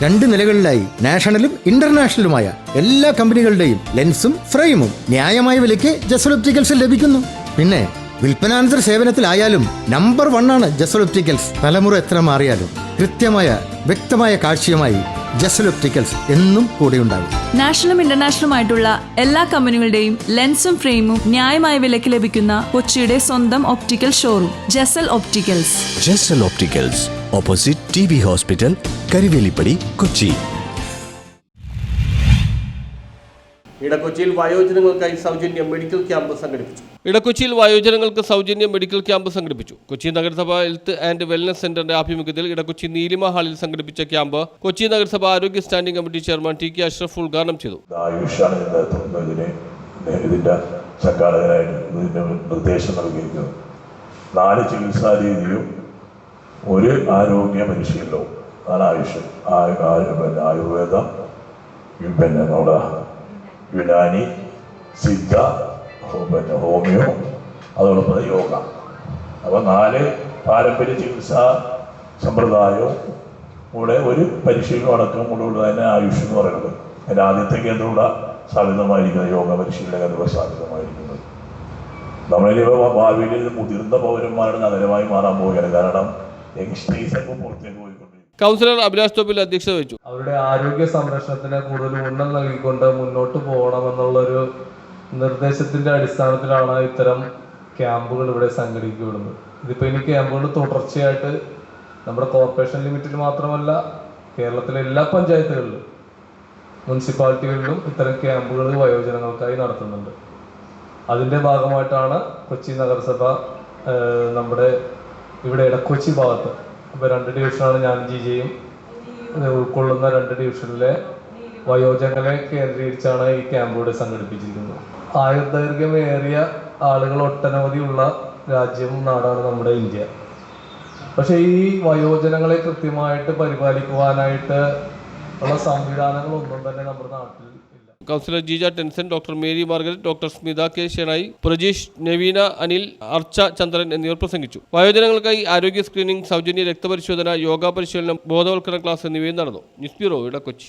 2 നിലകളിലായി നാഷണലും ഇന്റർനാഷണലുമായ എല്ലാ കമ്പനികളുടെയും ലെൻസും ഫ്രെയിമും ന്യായമായ വിലയ്ക്ക് ജസൽ ഒപ്റ്റിക്കൽസിൽ ലഭിക്കുന്നു. പിന്നെ വിൽപ്പനാനന്തര സേവനത്തിലായാലും നമ്പർ 1 ആണ് ജസൽ ഒപ്റ്റിക്കൽസ്. തലമുറ എത്ര മാറിയാലും കൃത്യമായ വ്യക്തമായ കാഴ്ചയുമായി ജസൽ ഒപ്റ്റിക്കൽസ് എന്നും കൂടെയുണ്ടാകും. നാഷണലും ഇന്റർനാഷണലുമായിട്ടുള്ള എല്ലാ കമ്പനികളുടെയും ലെൻസും ഫ്രെയിമും ന്യായമായ വിലയ്ക്ക് ലഭിക്കുന്ന കൊച്ചിയുടെ സ്വന്തം optical showroom Jasal opticals. Jasal opticals, opposite TB hospital, Karivelippady, Kochi. ഇടക്കൊച്ചിയിൽ വയോജനങ്ങൾക്കായി സൗജന്യ മെഡിക്കൽ ക്യാമ്പ് സംഘടിപ്പിച്ചു. ഇടക്കൊച്ചിയിൽ വയോജനങ്ങൾക്ക് സൗജന്യ മെഡിക്കൽ ക്യാമ്പ് സംഘടിപ്പിച്ചു. കൊച്ചി നഗരസഭ ഹെൽത്ത് ആൻഡ് വെൽനസ് സെന്ററിന്റെ ആഭിമുഖ്യത്തിൽ ഇടക്കൊച്ചി നീലിമ ഹാളിൽ സംഘടിപ്പിച്ച ക്യാമ്പ് കൊച്ചി നഗരസഭ ആരോഗ്യ standing committee chairman TK Ashraf ഉദ്ഘാടനം ചെയ്തു. നിർദ്ദേശം നൽകിയിരിക്കുന്നത് 4 ചികിത്സാ രീതിയും 1 ആരോഗ്യ പരിശീലനവും. ആയുർവേദം, നമ്മുടെ യുനാനി, സിദ്ധ, ഹോമിയോ, അതോടൊപ്പം യോഗ. അപ്പോൾ 4 പാരമ്പര്യ ചികിത്സാ സമ്പ്രദായവും കൂടെ 1 പരിശീലനം അടക്കം കൂടെ തന്നെ ആയുഷ് എന്ന് പറയുന്നത്. അതിൻ്റെ ആദ്യത്തെ കേന്ദ്രമുള്ള സ്ഥാപിതമായിരിക്കുന്നത് യോഗ പരിശീലന കേന്ദ്രം സ്ഥാപിതമായിരിക്കുന്നത്. നമ്മളിപ്പോൾ ഭാവിയിൽ മുതിർന്ന പൗരന്മാരുടെ നഗരമായി മാറാൻ പോവുകയാണ്. കാരണം യങ്സ്റ്റേഴ്സൊക്കെ പുറത്തേക്ക് പോയിക്കൊണ്ടിരിക്കും. കൗൺസിലർ അഭിലാഷ് ടോപ്പിൽ അധ്യക്ഷത വഹിച്ചു. അവരുടെ ആരോഗ്യ സംരക്ഷണത്തിന് കൂടുതൽ ഊന്നൽ നൽകിക്കൊണ്ട് മുന്നോട്ട് പോകണമെന്നുള്ളൊരു നിർദ്ദേശത്തിന്റെ അടിസ്ഥാനത്തിലാണ് ഇത്തരം ക്യാമ്പുകൾ ഇവിടെ സംഘടിപ്പിക്കുന്നത്. ഇതിപ്പോൾ ഇനി ക്യാമ്പുകൾ തുടർച്ചയായിട്ട് നമ്മുടെ കോർപ്പറേഷൻ ലിമിറ്റിൽ മാത്രമല്ല, കേരളത്തിലെ എല്ലാ പഞ്ചായത്തുകളിലും മുനിസിപ്പാലിറ്റികളിലും ഇത്തരം ക്യാമ്പുകൾ വയോജനങ്ങൾക്കായി നടത്തുന്നുണ്ട്. അതിൻ്റെ ഭാഗമായിട്ടാണ് കൊച്ചി നഗരസഭ നമ്മുടെ ഇവിടെ ഇടക്കൊച്ചി ഭാഗത്ത് ഇപ്പോൾ 2 ഡിവിഷനാണ് ഞാൻ ജിജയും ഉൾക്കൊള്ളുന്ന 2 ഡിവിഷനിലെ വയോജനങ്ങളെ കേന്ദ്രീകരിച്ചാണ് ഈ ക്യാമ്പുകൾ സംഘടിപ്പിച്ചിരിക്കുന്നത്. ആയുർദൈർഘ്യമേറിയ ആളുകൾ ഒട്ടനവധിയുള്ള രാജ്യവും നാടാണ് നമ്മുടെ ഇന്ത്യ. പക്ഷേ ഈ വയോജനങ്ങളെ കൃത്യമായിട്ട് പരിപാലിക്കുവാനായിട്ട് ഉള്ള സംവിധാനങ്ങളൊന്നും തന്നെ നമ്മുടെ നാട്ടിൽ ഇല്ല. Councillor Jeeja Tansen, doctor Mary Margaret, doctor Smitha K Shenoy, Prajeesh, നവീന, അനിൽ, അർച്ച ചന്ദ്രൻ എന്നിവർ പ്രസംഗിച്ചു. വയോജനങ്ങൾക്കായി ആരോഗ്യ സ്ക്രീനിംഗ്, സൗജന്യ രക്തപരിശോധന, യോഗ പരിശീലനം, ബോധവൽക്കരണ ക്ലാസ് എന്നിവയും നടന്നു. News bureau, Edakochi.